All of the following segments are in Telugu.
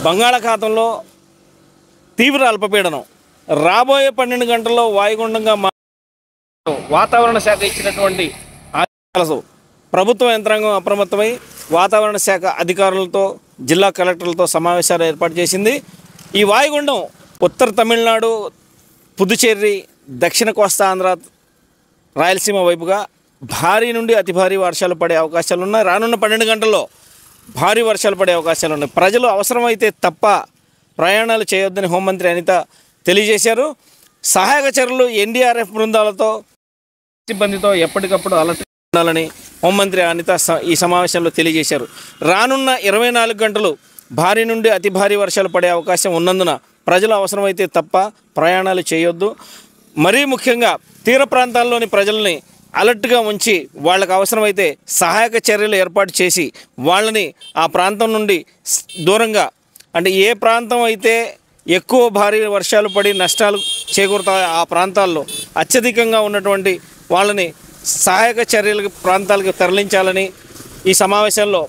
బంగాళాఖాతంలో తీవ్ర అల్పపీడనం రాబోయే 12 గంటల్లో వాయుగుండంగా వాతావరణ శాఖ ఇచ్చినటువంటి ఆదేశాలతో ప్రభుత్వ యంత్రాంగం అప్రమత్తమై వాతావరణ శాఖ అధికారులతో జిల్లా కలెక్టర్లతో సమావేశాలు ఏర్పాటు చేసింది. ఈ వాయుగుండం ఉత్తర తమిళనాడు, పుదుచ్చేరి, దక్షిణ కోస్తా ఆంధ్ర, రాయలసీమ వైపుగా భారీ నుండి అతి భారీ వర్షాలు పడే అవకాశాలు ఉన్నాయి. రానున్న 12 గంటల్లో భారీ వర్షాలు పడే అవకాశాలు ఉన్నాయి. ప్రజలు అవసరమైతే తప్ప ప్రయాణాలు చేయొద్దని హోంమంత్రి అనిత తెలియజేశారు. సహాయక చర్యలు ఎన్డీఆర్ఎఫ్ బృందాలతో సిబ్బందితో ఎప్పటికప్పుడు అలర్ట్ ఉండాలని హోంమంత్రి అనిత ఈ సమావేశంలో తెలియజేశారు. రానున్న 24 గంటలు భారీ నుండి అతి భారీ వర్షాలు పడే అవకాశం ఉన్నందున ప్రజలు అవసరమైతే తప్ప ప్రయాణాలు చేయొద్దు. మరీ ముఖ్యంగా తీర ప్రాంతాల్లోని ప్రజల్ని అలర్ట్గా ఉంచి వాళ్ళకు అవసరమైతే సహాయక చర్యలు ఏర్పాటు చేసి వాళ్ళని ఆ ప్రాంతం నుండి దూరంగా, అంటే ఏ ప్రాంతం అయితే ఎక్కువ భారీ వర్షాలు పడి నష్టాలు చేకూరుతాయో ఆ ప్రాంతాల్లో అత్యధికంగా ఉన్నటువంటి వాళ్ళని సహాయక చర్యలకు ప్రాంతాలకు తరలించాలని ఈ సమావేశంలో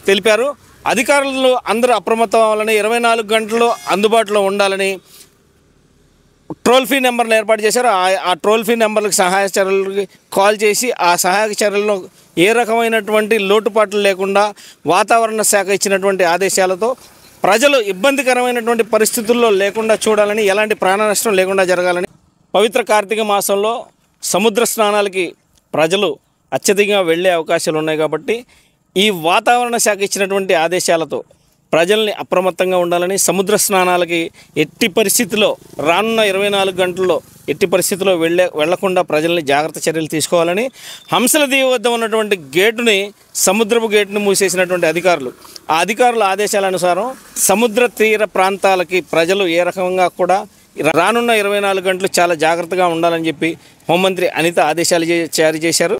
తెలిపారు. అధికారులు అందరూ అప్రమత్తం అవ్వాలని, 24 గంటలు అందుబాటులో ఉండాలని టోల్ ఫ్రీ నెంబర్లు ఏర్పాటు చేశారు. ఆ టోల్ ఫ్రీ నెంబర్లకు సహాయక చర్యలకి కాల్ చేసి ఆ సహాయక చర్యల్లో ఏ రకమైనటువంటి లోటుపాట్లు లేకుండా వాతావరణ శాఖ ఇచ్చినటువంటి ఆదేశాలతో ప్రజలు ఇబ్బందికరమైనటువంటి పరిస్థితుల్లో లేకుండా చూడాలని, ఎలాంటి ప్రాణ నష్టం లేకుండా జరగాలని. పవిత్ర కార్తీక మాసంలో సముద్ర స్నానాలకి ప్రజలు అత్యధికంగా వెళ్ళే అవకాశాలు ఉన్నాయి కాబట్టి ఈ వాతావరణ శాఖ ఇచ్చినటువంటి ఆదేశాలతో ప్రజల్ని అప్రమత్తంగా ఉండాలని, సముద్ర స్నానాలకి ఎట్టి పరిస్థితిలో రానున్న 24 గంటల్లో ఎట్టి పరిస్థితిలో వెళ్లకుండా ప్రజల్ని జాగ్రత్త చర్యలు తీసుకోవాలని, హంసల దీవి వద్ద ఉన్నటువంటి గేటుని, సముద్రపు గేటుని మూసేసినటువంటి అధికారులు, ఆ అధికారుల ఆదేశాల అనుసారం సముద్ర తీర ప్రాంతాలకి ప్రజలు ఏ రకంగా కూడా రానున్న 24 గంటలు చాలా జాగ్రత్తగా ఉండాలని చెప్పి హోంమంత్రి అనిత ఆదేశాలు జారీ చేశారు.